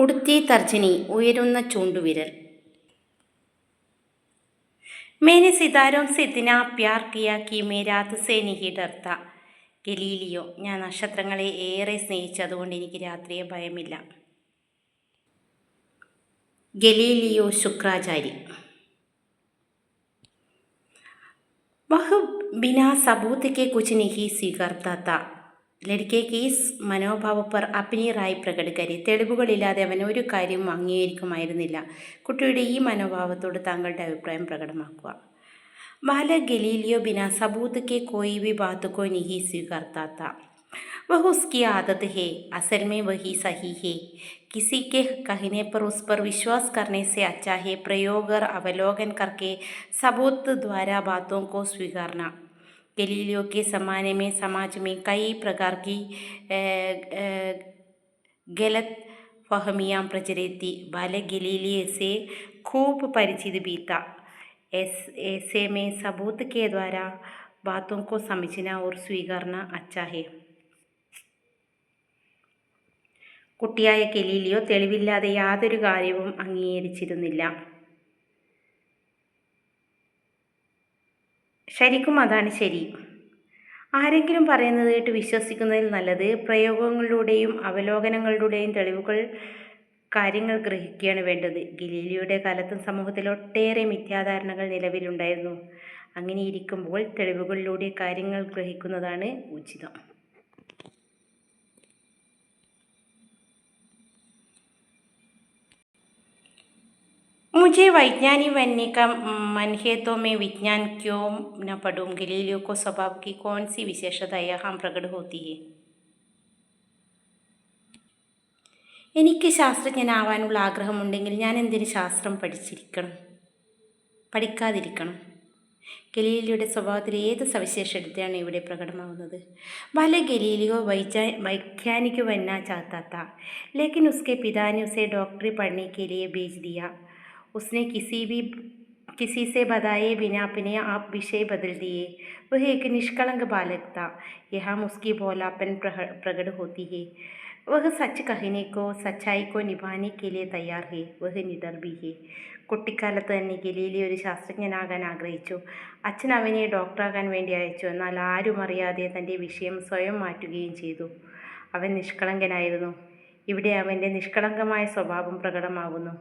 ഉടുത്തി തർജനി ഉയരുന്ന ചൂണ്ടുവിരൽ. मैंने सितारों से इतना प्यार किया कि मैं रात से नहीं डरता. ഗലീലിയോ. ഞാൻ നക്ഷത്രങ്ങളെ ഏറെ സ്നേഹിച്ചു, അതുകൊണ്ട് എനിക്ക് രാത്രിയെ ഭയമില്ല. ഗലീലിയോ ശുക്രാചാരി. वह बिना सबूत के कुछ नहीं स्वीकारता था. ലഡ്കെ കേസ് മനോഭാവ പർ അപ്നി റായ് പ്രകട് കരി. തെളിവുകളില്ലാതെ അവൻ ഒരു കാര്യവും അംഗീകരിക്കുമായിരുന്നില്ല. കുട്ടിയുടെ ഈ മനോഭാവത്തോട് താങ്കളുടെ അഭിപ്രായം പ്രകടമാക്കുക. ബാലക് ഗലീലിയോ ബിനാ സബൂത് കെ കോയി ഭി ബാത് കോ നഹി സ്വീകാർത്താ था. वह उसकी आदत है. असल में वही सही है. किसी के कहने पर उस पर विश्वास करने से अच्छा है प्रयोग और अवलोकन करके सबूत द्वारा बातों को स्वीकारना. गलीलियो के ज़माने में समाज में कई प्रकार की गलत फहमियाँ प्रचलित थी. बालक गलीलियो से खूब परिचित भी था. ऐसे में सबूत के द्वारा बातों को समझना और स्वीकारना अच्छा है. കുട്ടിയായ ഗലീലിയോ തെളിവില്ലാതെ യാതൊരു കാര്യവും അംഗീകരിച്ചിരുന്നില്ല. ശരിക്കും അതാണ് ശരി. ആരെങ്കിലും പറയുന്നത് കേട്ട് വിശ്വസിക്കുന്നതിൽ നല്ലത് പ്രയോഗങ്ങളിലൂടെയും അവലോകനങ്ങളിലൂടെയും കാര്യങ്ങൾ ഗ്രഹിക്കുകയാണ് വേണ്ടത്. ഗലീലിയോയുടെ കാലത്തും സമൂഹത്തിൽ ഒട്ടേറെ മിഥ്യാധാരണകൾ നിലവിലുണ്ടായിരുന്നു. അങ്ങനെയിരിക്കുമ്പോൾ തെളിവുകളിലൂടെ കാര്യങ്ങൾ ഗ്രഹിക്കുന്നതാണ് ഉചിതം. मुझे वैज्ञानिक बनने का मन है तो मैं विज्ञान क्यों न पढ़ूं. गलीलियो को स्वभाव की कौन सी विशेषता यहाँ प्रकट होती है. എനിക്ക് ശാസ്ത്രജ്ഞനാവാനുള്ള ആഗ്രഹമുണ്ടെങ്കിൽ ഞാൻ എന്തിന് ശാസ്ത്രം പഠിക്കാതിരിക്കണം. ഗലീലിയോയുടെ സ്വഭാവത്തിലെ ഏത് സവിശേഷതയാണ് ഇവിടെ പ്രകടമാകുന്നത്. भले गलीलियो वैज्ञानिक बनना चाहता था, लेकिन उसके पिता ने उसे डॉक्टरी पढ़ने के लिए भेज दिया. उसने किसी से बताए बिना अपने आप विषय बदल दिए. वह एक निष्कलंक बालक था. यहाँ उसकी भोलापन प्रकट होती है. वह सच कहने को सच्चाई को निभाने के लिए तैयार है. वह निडर भी है. കുട്ടിക്കാലത്ത് തന്നെ ഗലീലിയോ ഒരു ശാസ്ത്രജ്ഞനാകാൻ ആഗ്രഹിച്ചു. അച്ഛൻ അവനെ ഡോക്ടറാകാൻ വേണ്ടി അയച്ചു. എന്നാൽ ആരും അറിയാതെ തൻ്റെ വിഷയം സ്വയം മാറ്റുകയും ചെയ്തു. അവൻ നിഷ്കളങ്കനായിരുന്നു. ഇവിടെ അവൻ്റെ നിഷ്കളങ്കമായ സ്വഭാവം പ്രകടമാകുന്നു.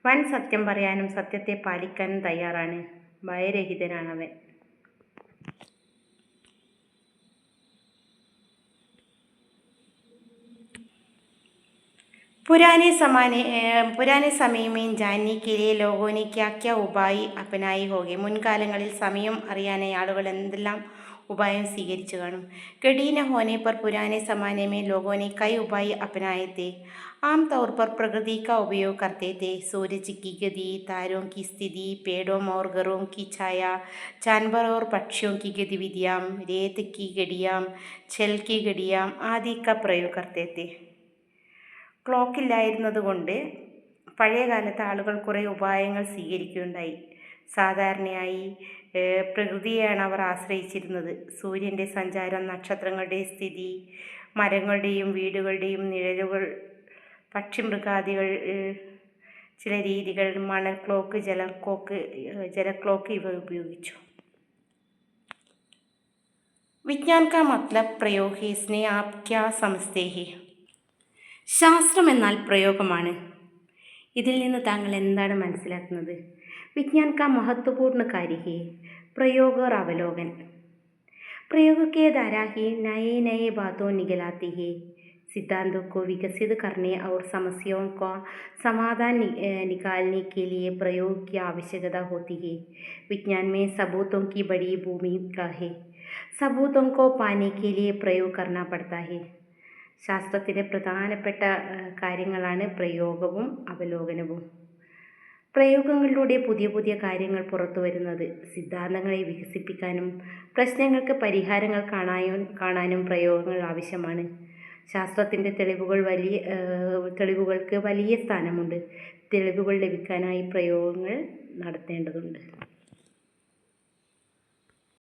വൻ സത്യം പറയാനും സത്യത്തെ പാലിക്കാനും തയ്യാറാണ്. ഭയരഹിതനാണവൻ. पुराने समय में जानने के लिए लोगों ने क्या क्या उपाय अपनाए होंगे. മുൻകാലങ്ങളിൽ സമയം അറിയാനായി ആളുകൾ എന്തെല്ലാം उपाय സ്വീകരിച്ചു കാണും. कठिन होने पर पुराने ज़माने में लोगों ने कई उपाय अपनाए थे. आमतौर पर प्रकृति का उपयोग करते थे. सूरज की गति, तारों की स्थिति, पेड़ों और घरों की छाया, जानवरों और पक्षियों की गतिविधियाँ, रेत की घड़ियाँ, जल की घड़ियाँ आदि का प्रयोग करते थे. ക്ലോക്കില്ലായിരുന്നതുകൊണ്ട് പഴയ കാലത്ത് ആളുകൾ കുറേ ഉപായങ്ങൾ സ്വീകരിക്കുകയുണ്ടായി. സാധാരണയായി പ്രകൃതിയെയാണ് അവർ ആശ്രയിച്ചിരുന്നത്. സൂര്യൻ്റെ സഞ്ചാരം, നക്ഷത്രങ്ങളുടെ സ്ഥിതി, മരങ്ങളുടെയും വീടുകളുടെയും നിഴലുകൾ, പക്ഷിമൃഗാദികൾ, ചില രീതികൾ, മണൽ ക്ലോക്ക്, ജലക്ലോക്ക് ഇവ ഉപയോഗിച്ചു. വിജ്ഞാൻ കാ മത്ലബ് പ്രयोग है. इसने आप क्या समझते हैं. ശാസ്ത്രം എന്നാൽ പ്രയോഗമാണ്. ഇതിൽ നിന്ന് താങ്കൾ എന്താണ് മനസ്സിലാക്കുന്നത്. विज्ञान का महत्वपूर्ण कार्य है प्रयोग और अवलोकन. प्रयोग के द्वारा ही नए नए बातों निकल आती है. सिद्धांतों को विकसित करने और समस्याओं का समाधान निकालने के लिए प्रयोग की आवश्यकता होती है. विज्ञान में सबूतों की बड़ी भूमिका है. सबूतों को पाने के लिए प्रयोग करना पड़ता है. ശാസ്ത്രത്തിലെ പ്രധാനപ്പെട്ട കാര്യങ്ങളാണ് പ്രയോഗവും അവലോകനവും. പ്രയോഗങ്ങളിലൂടെ പുതിയ പുതിയ കാര്യങ്ങൾ പുറത്തു വരുന്നത്. സിദ്ധാന്തങ്ങളെ വികസിപ്പിക്കാനും പ്രശ്നങ്ങൾക്ക് പരിഹാരങ്ങൾ കാണാനും പ്രയോഗങ്ങൾ ആവശ്യമാണ്. ശാസ്ത്രത്തിൻ്റെ തെളിവുകൾക്ക് വലിയ സ്ഥാനമുണ്ട്. തെളിവുകൾ ലഭിക്കാനായി പ്രയോഗങ്ങൾ നടത്തേണ്ടതുണ്ട്.